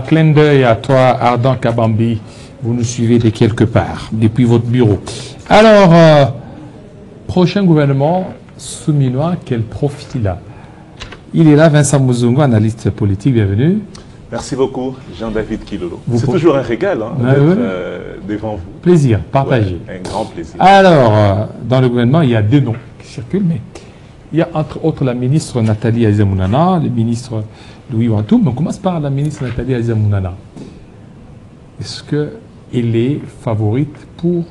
Clin d'œil à toi, Ardent Kabambi. Vous nous suivez de quelque part, depuis votre bureau. Alors, prochain gouvernement souminois, quel profil il a? Il est là, Vincent Muzungu, analyste politique, bienvenue. Merci beaucoup, Jean-David Kilolo. C'est toujours un régal d'être devant vous. Plaisir, partagé. Ouais, un grand plaisir. Alors, dans le gouvernement, il y a deux noms qui circulent, mais il y a entre autres la ministre Nathalie Aïza-Mounana, le ministre Louis Wantoum. On commence par la ministre Nathalie Aïza-Mounana. Est-ce qu'elle est favorite pour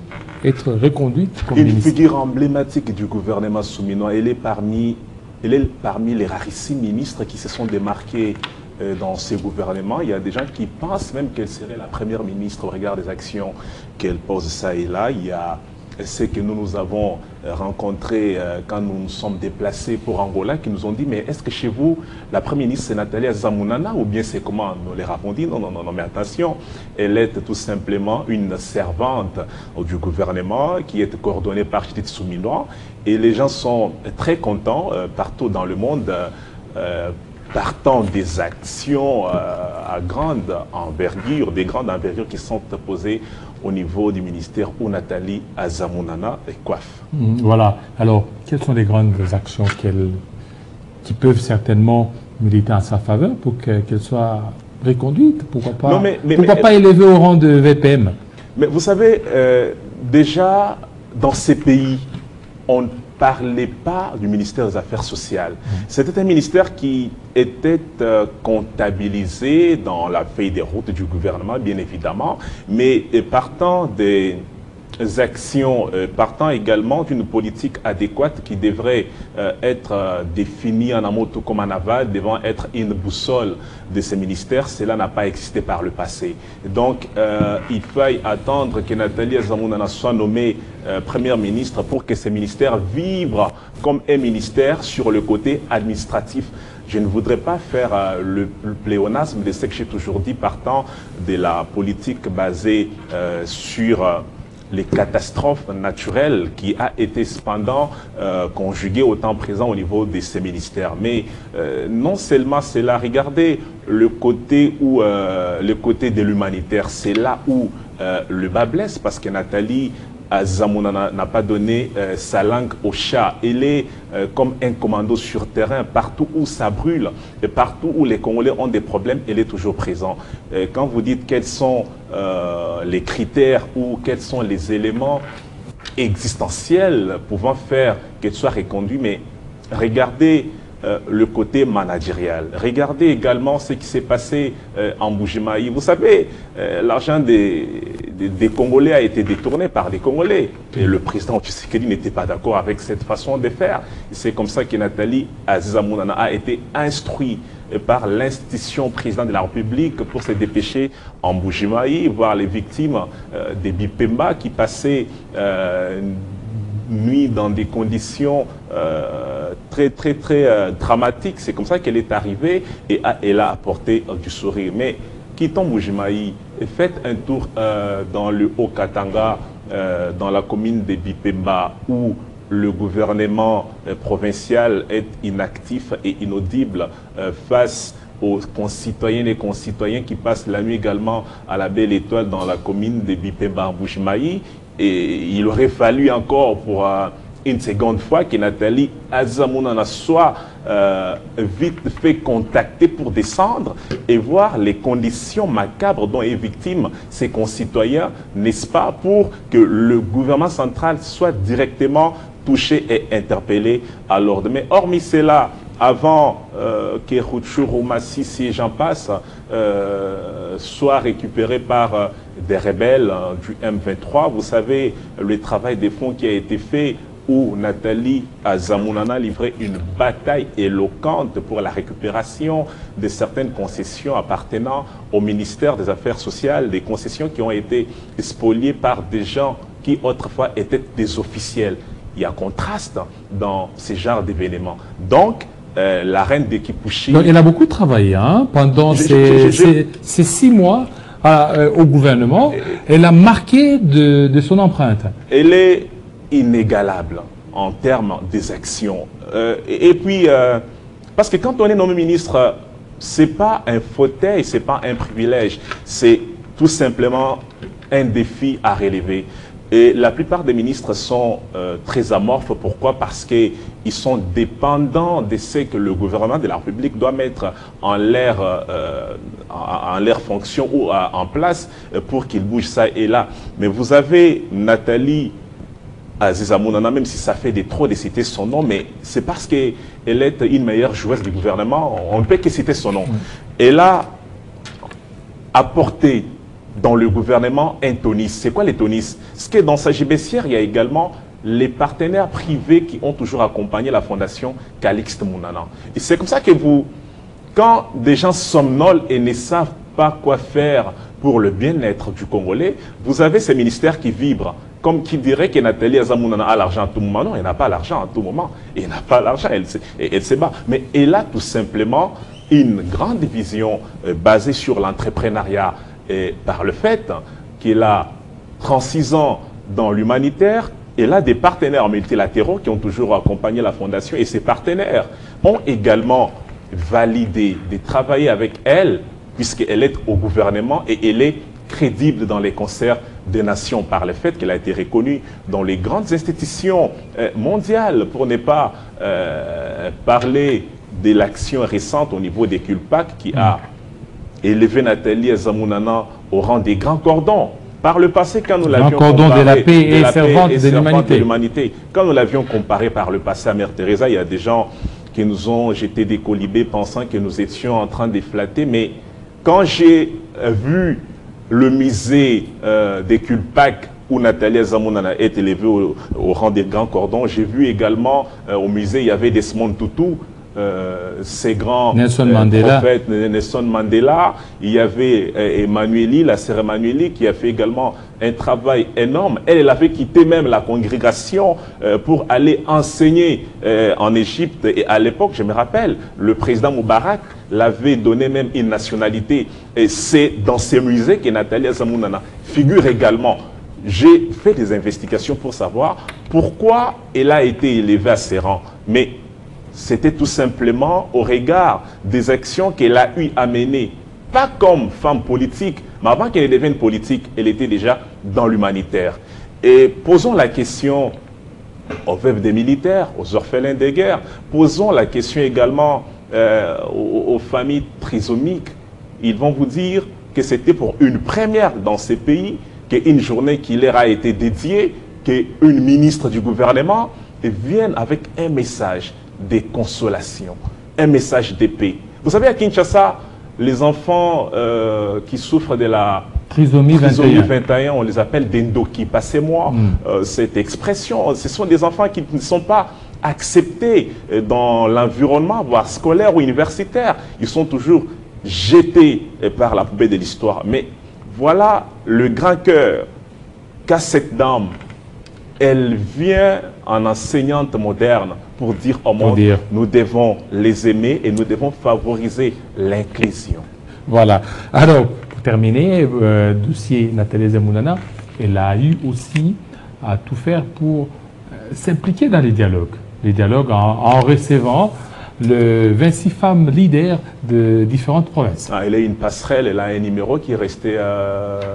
être reconduite comme ministre? Une figure emblématique du gouvernement souminois. Elle est parmi les rarissimes ministres qui se sont démarqués dans ces gouvernements. Il y a des gens qui pensent même qu'elle serait la première ministre au regard des actions qu'elle pose ça et là. Il y a ceux que nous avons rencontrés quand nous nous sommes déplacés pour Angola qui nous ont dit, mais est-ce que chez vous, la première ministre c'est Nathalie Aïza-Mounana ou bien c'est comment? Nous leur avons dit, non, mais attention, elle est tout simplement une servante du gouvernement qui est coordonnée par Judith Souminois et les gens sont très contents partout dans le monde partant des actions à grande envergure, des grandes envergures qui sont posées au niveau du ministère où Nathalie Aïza-Mounana coiffe. Voilà. Alors, quelles sont les grandes actions qui peuvent certainement militer en sa faveur pour qu'elle soit reconduite? Pourquoi pas, pourquoi pas élevée au rang de VPM? Mais vous savez, déjà, dans ces pays, on ne parlait pas du ministère des Affaires sociales. C'était un ministère qui était comptabilisé dans la feuille de route du gouvernement, bien évidemment, mais partant des actions, partant également d'une politique adéquate qui devrait être définie en amont tout comme en aval, devant être une boussole de ces ministères, cela n'a pas existé par le passé. Donc, il faille attendre que Nathalie Aïza-Mounana soit nommée première ministre pour que ces ministères vibrent comme un ministère sur le côté administratif. Je ne voudrais pas faire le pléonasme de ce que j'ai toujours dit partant de la politique basée sur les catastrophes naturelles qui a été cependant conjuguée au temps présent au niveau de ces ministères. Mais non seulement cela, regardez le côté de l'humanitaire, c'est là où le bas blesse parce que Nathalie Aïza-Mounana n'a pas donné sa langue au chat. Elle est comme un commando sur terrain. Partout où ça brûle, et partout où les Congolais ont des problèmes, elle est toujours présente. Quand vous dites quels sont les critères ou quels sont les éléments existentiels pouvant faire qu'elle soit reconduite, mais regardez le côté managérial. Regardez également ce qui s'est passé en Mbuji-Mayi. Vous savez, l'argent des Congolais a été détourné par des Congolais. Et le président Tshisekedi n'était pas d'accord avec cette façon de faire. C'est comme ça que Nathalie Aïza-Mounana a été instruite par l'institution président de la République pour se dépêcher en Mbuji-Mayi, voir les victimes des Bipemba qui passaient nuit dans des conditions très dramatiques. C'est comme ça qu'elle est arrivée et elle a apporté du sourire. Mais quittons Mbuji-Mayi et faites un tour dans le Haut-Katanga, dans la commune de Bipemba, où le gouvernement provincial est inactif et inaudible face aux concitoyennes et concitoyens qui passent la nuit également à la Belle Étoile dans la commune de Bipemba, Mbuji-Mayi. Et il aurait fallu encore pour une seconde fois que Nathalie Aïza-Mounana soit vite fait contacter pour descendre et voir les conditions macabres dont est victime ses concitoyens, n'est-ce pas, pour que le gouvernement central soit directement touché et interpellé à l'ordre. Mais hormis cela, avant que Rutshuru Masisi et j'en passe soient récupérés par des rebelles du M23, vous savez, le travail de fond qui a été fait où Nathalie Aïza-Mounana livrait une bataille éloquente pour la récupération de certaines concessions appartenant au ministère des Affaires sociales, des concessions qui ont été spoliées par des gens qui autrefois étaient des officiels. Il y a contraste dans ce genre d'événements. Donc, la reine de Kipushi... Donc, elle a beaucoup travaillé pendant ces 6 mois au gouvernement. Elle a marqué de son empreinte. Elle est inégalable en termes des actions. Et puis, parce que quand on est nommé ministre c'est pas un fauteuil, c'est pas un privilège, c'est tout simplement un défi à relever. Et la plupart des ministres sont très amorphes. Pourquoi? Parce qu'ils sont dépendants de ce que le gouvernement de la République doit mettre en leur fonction ou en place pour qu'ils bougent ça et là. Mais vous avez Nathalie Aziza Mounana, même si ça fait trop de citer son nom, mais c'est parce qu'elle est une meilleure joueuse du gouvernement, on ne peut que citer son nom. Elle a apporté dans le gouvernement un tonisme. C'est quoi les tonismes? Ce que dans sa gibecière, il y a également les partenaires privés qui ont toujours accompagné la fondation Calixte Mounana. Et c'est comme ça que quand des gens somnolent et ne savent pas quoi faire pour le bien-être du Congolais, vous avez ces ministères qui vibrent. Comme qui dirait que Nathalie Aziza Mounana a l'argent à tout moment. Non, elle n'a pas l'argent à tout moment. Elle n'a pas l'argent, elle se bat. Mais elle a tout simplement une grande vision basée sur l'entrepreneuriat et par le fait qu'elle a 36 ans dans l'humanitaire. Elle a des partenaires multilatéraux qui ont toujours accompagné la fondation et ces partenaires ont également validé de travailler avec elle puisqu'elle est au gouvernement et elle est crédible dans les concerts des nations par le fait qu'elle a été reconnue dans les grandes institutions mondiales, pour ne pas parler de l'action récente au niveau des CULPAC qui a élevé Nathalie Aziza Mounana au rang des grands cordons. Par le passé, quand nous l'avions comparé... de la paix et servante de l'humanité. Quand nous l'avions comparé par le passé à Mère Teresa, il y a des gens qui nous ont jeté des colibés pensant que nous étions en train de flatter, mais quand j'ai vu le musée des CULPAC où Nathalie Aziza Mounana est élevée au rang des grands cordons. J'ai vu également au musée, il y avait Desmond Tutu, ces grands prophètes, Nelson Mandela. Il y avait Emmanueli, la sœur Emmanueli, qui a fait également un travail énorme. Elle avait quitté même la congrégation pour aller enseigner en Égypte. Et à l'époque, je me rappelle, le président Moubarak l'avait donné même une nationalité. Et c'est dans ces musées que Nathalie Aziza Mounana figure également. J'ai fait des investigations pour savoir pourquoi elle a été élevée à ces rangs. Mais c'était tout simplement au regard des actions qu'elle a eu à mener. Pas comme femme politique, mais avant qu'elle devienne politique, elle était déjà dans l'humanitaire. Et posons la question aux veuves des militaires, aux orphelins de guerre. Posons la question également aux familles trisomiques. Ils vont vous dire que c'était pour une première dans ces pays, qu'une journée qui leur a été dédiée, qu'une ministre du gouvernement vienne avec un message de consolation, un message de paix. Vous savez, à Kinshasa, les enfants qui souffrent de la trisomie 21, on les appelle des Ndoki. Passez-moi cette expression. Ce sont des enfants qui ne sont pas acceptés dans l'environnement, voire scolaire ou universitaire. Ils sont toujours jetés par la poubelle de l'histoire. Mais voilà le grand cœur qu'a cette dame. Elle vient en enseignante moderne pour dire au monde, nous devons les aimer et nous devons favoriser l'inclusion. Voilà. Alors, pour terminer, dossier Nathalie Aziza Mounana, elle a eu aussi à tout faire pour s'impliquer dans les dialogues en recevant le 26 femmes leaders de différentes provinces. Elle a une passerelle, elle a un numéro qui est resté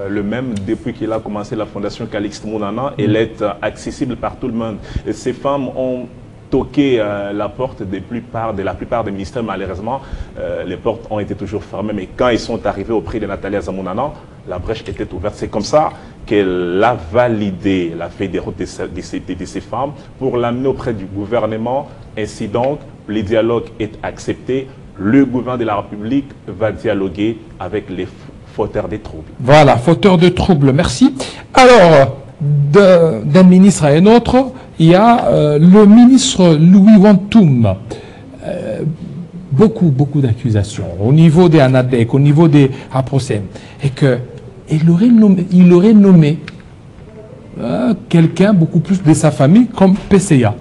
le même depuis qu'il a commencé la fondation Calixte Mounana. Elle est accessible par tout le monde. Et ces femmes ont toqué la porte de la plupart des ministères. Malheureusement, les portes ont été toujours fermées. Mais quand ils sont arrivés auprès de Nathalie Aziza Mounana, la brèche était ouverte. C'est comme ça qu'elle a validé la feuille de route de ces femmes pour l'amener auprès du gouvernement. Ainsi donc, le dialogue est accepté. Le gouvernement de la République va dialoguer avec les fauteurs de troubles. Voilà, fauteurs de troubles, merci. Alors, d'un ministre à un autre, il y a le ministre Louis Wantoum. Beaucoup d'accusations au niveau des ANADEC, au niveau des APROSEM, et qu'il aurait nommé quelqu'un beaucoup plus de sa famille comme PCA.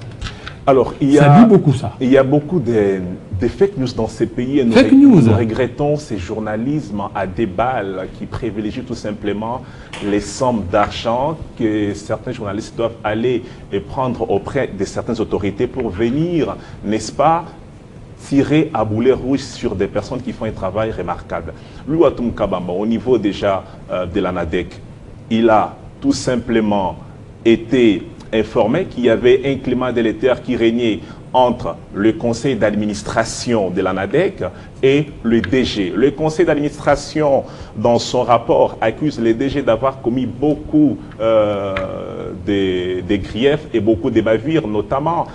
Alors, il y a beaucoup de fake news dans ces pays et nous regrettons ces journalismes à des balles qui privilégient tout simplement les sommes d'argent que certains journalistes doivent aller et prendre auprès de certaines autorités pour venir, n'est-ce pas, tirer à boulet rouge sur des personnes qui font un travail remarquable. Louis Watoum Kabamba, au niveau déjà de l'ANADEC, il a tout simplement été informé qu'il y avait un climat délétère qui régnait entre le conseil d'administration de l'ANADEC et le DG. Le conseil d'administration, dans son rapport, accuse le DG d'avoir commis beaucoup de griefs et beaucoup de bavures, notamment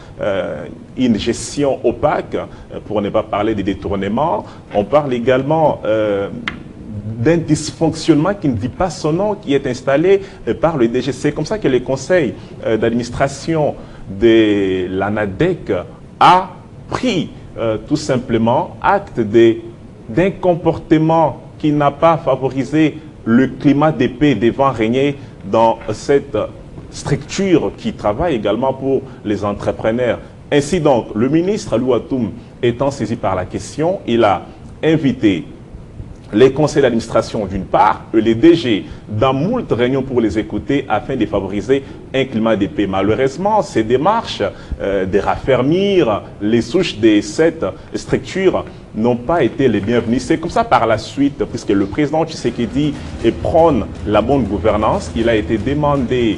une gestion opaque, pour ne pas parler des détournements. On parle également d'un dysfonctionnement qui ne dit pas son nom, qui est installé par le DG. C'est comme ça que le conseil d'administration de l'ANADEC a pris tout simplement acte d'un comportement qui n'a pas favorisé le climat de paix devant régner dans cette structure qui travaille également pour les entrepreneurs. Ainsi donc, le ministre Louis Watoum étant saisi par la question, il a invité les conseils d'administration d'une part, et les DG dans moult réunions pour les écouter afin de favoriser un climat de paix. Malheureusement, ces démarches de raffermir les souches de cette structure n'ont pas été les bienvenues. C'est comme ça par la suite, puisque le président Tshisekedi prône la bonne gouvernance, il a été demandé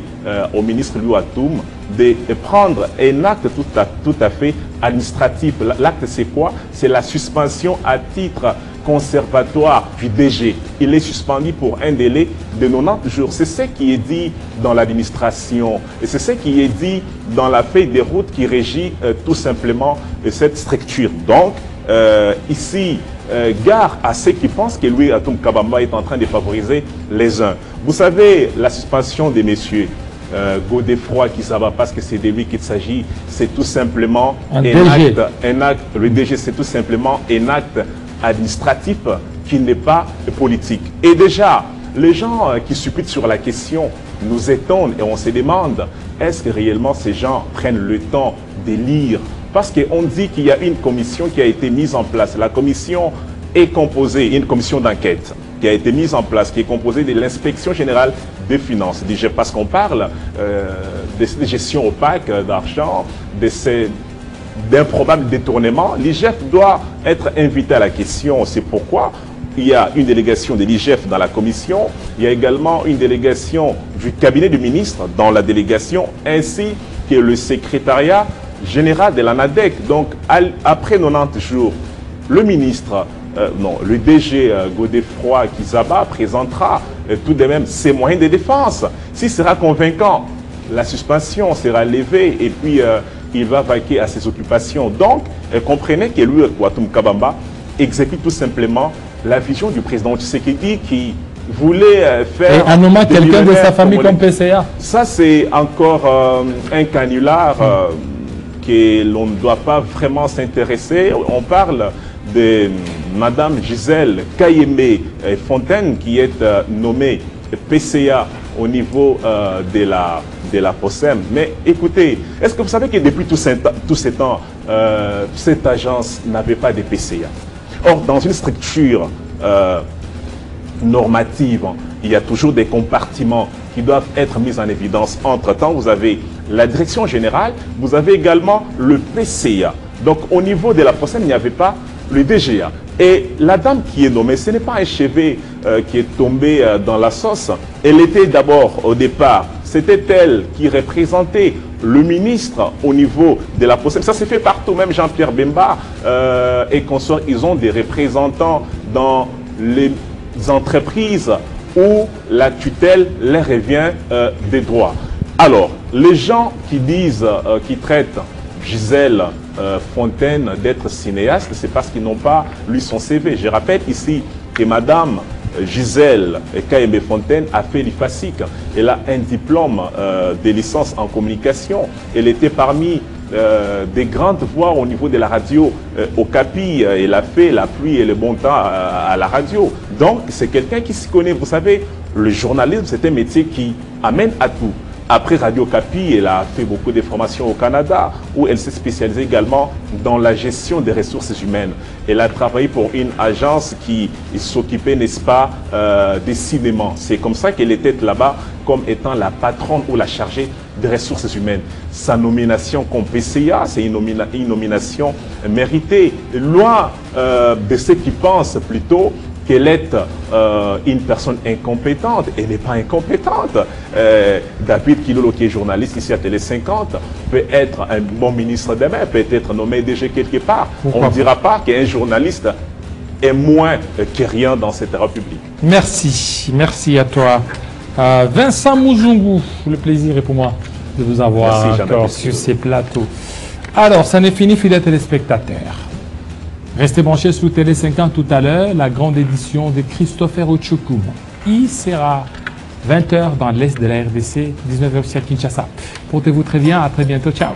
au ministre Louis Watoum de prendre un acte tout à fait administratif. L'acte, c'est quoi? C'est la suspension à titre conservatoire du DG. Il est suspendu pour un délai de 90 jours. C'est ce qui est dit dans l'administration et c'est ce qui est dit dans la feuille de route qui régit tout simplement cette structure. Donc, ici, gare à ceux qui pensent que Louis Watoum Kabamba est en train de favoriser les uns. Vous savez, la suspension des messieurs Godefroy qui ça va parce que c'est de lui qu'il s'agit, c'est tout simplement un acte, le DG c'est tout simplement un acte administratif qui n'est pas politique. Et déjà, les gens qui supputent sur la question nous étonnent et on se demande, est-ce que réellement ces gens prennent le temps de lire? Parce qu'on dit qu'il y a une commission qui a été mise en place. La commission est composée, une commission d'enquête qui a été mise en place, qui est composée de l'inspection générale des finances. Déjà parce qu'on parle de cette gestion opaque d'argent, d'improbables détournements, l'IGF doit être invité à la question. C'est pourquoi il y a une délégation de l'IGF dans la commission, il y a également une délégation du cabinet du ministre dans la délégation, ainsi que le secrétariat général de l'ANADEC. Donc, après 90 jours, le ministre, le DG Godefroy Kizaba présentera tout de même ses moyens de défense. S'il sera convaincant, la suspension sera levée et puis il va vaquer à ses occupations. Donc, comprenez que Louis Watoum Kabamba exécute tout simplement la vision du président Tshisekedi qui voulait faire... Et en nommant quelqu'un de sa famille comme PCA. Ça, c'est encore un canular que l'on ne doit pas vraiment s'intéresser. On parle de Madame Gisèle Kayembe Fontaine qui est nommée PCA au niveau de la POSEM. Mais écoutez, est-ce que vous savez que depuis tous ces temps, cette agence n'avait pas de PCA? Or, dans une structure normative, il y a toujours des compartiments qui doivent être mis en évidence. Entre-temps, vous avez la direction générale, vous avez également le PCA. Donc, au niveau de la POSEM, il n'y avait pas le DGA. Et la dame qui est nommée, ce n'est pas un chevet qui est tombé dans la sauce. Elle était d'abord, au départ, c'était elle qui représentait le ministre au niveau de la POSEM. Ça s'est fait partout, même Jean-Pierre Bemba et consorts, ils ont des représentants dans les entreprises où la tutelle leur revient des droits. Alors, les gens qui disent, qui traitent Gisèle Fontaine d'être cinéaste, c'est parce qu'ils n'ont pas lu son CV. Je rappelle ici que Madame Gisèle Kayembe Fontaine a fait l'IFASIC. Elle a un diplôme de licence en communication. Elle était parmi des grandes voix au niveau de la radio au Capi. Elle a fait la pluie et le bon temps à la radio. Donc, c'est quelqu'un qui s'y connaît. Vous savez, le journalisme, c'est un métier qui amène à tout. Après Radio Capi, elle a fait beaucoup de formations au Canada, où elle s'est spécialisée également dans la gestion des ressources humaines. Elle a travaillé pour une agence qui s'occupait, n'est-ce pas, des cinémas. C'est comme ça qu'elle était là-bas, comme étant la patronne ou la chargée des ressources humaines. Sa nomination comme PCA, c'est une nomination méritée. Loin de ceux qui pensent plutôt qu'elle est une personne incompétente. Elle n'est pas incompétente. David Kilolo, qui est journaliste ici à Télé 50, peut être un bon ministre demain, peut être nommé DG quelque part. On ne dira pas qu'un journaliste est moins que rien dans cette République. Merci, merci à toi. Vincent Mouzungu, le plaisir est pour moi de vous avoir encore sur ces plateaux. Alors, ça n'est fini, fidèles téléspectateurs. Restez branchés sous Télé 50 tout à l'heure, la grande édition de Christopher Ochokoum. Il sera 20 h dans l'est de la RDC, 19 h aussi à Kinshasa. Portez-vous très bien, à très bientôt, ciao.